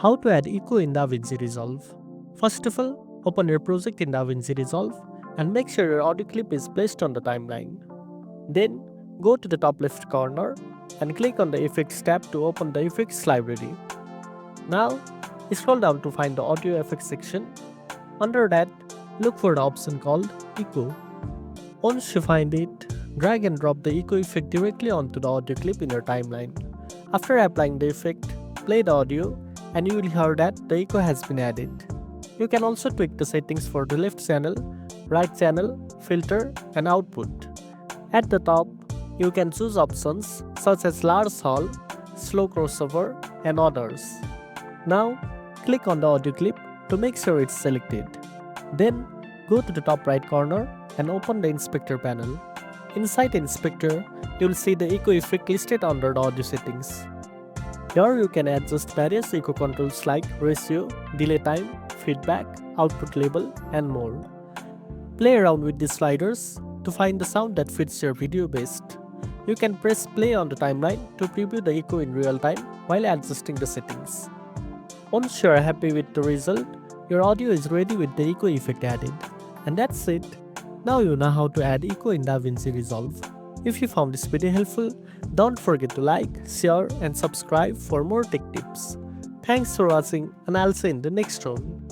How to add echo in DaVinci Resolve. First of all, open your project in DaVinci Resolve and make sure your audio clip is placed on the timeline. Then, go to the top left corner and click on the Effects tab to open the Effects library. Now, scroll down to find the Audio Effects section. Under that, look for the option called Echo. Once you find it, drag and drop the echo effect directly onto the audio clip in your timeline. After applying the effect, play the audio and you will hear that the echo has been added. You can also tweak the settings for the left channel, right channel, filter and output. At the top, you can choose options such as large hall, slow crossover and others. Now, click on the audio clip to make sure it's selected. Then, go to the top right corner and open the inspector panel. Inside inspector, you will see the echo effect listed under the audio settings. Here you can adjust various echo controls like ratio, delay time, feedback, output label and more. Play around with these sliders to find the sound that fits your video best. You can press play on the timeline to preview the echo in real time while adjusting the settings. Once you are happy with the result, your audio is ready with the echo effect added. And that's it. Now you know how to add echo in DaVinci Resolve. If you found this video helpful, don't forget to like, share and subscribe for more tech tips. Thanks for watching and I'll see you in the next one.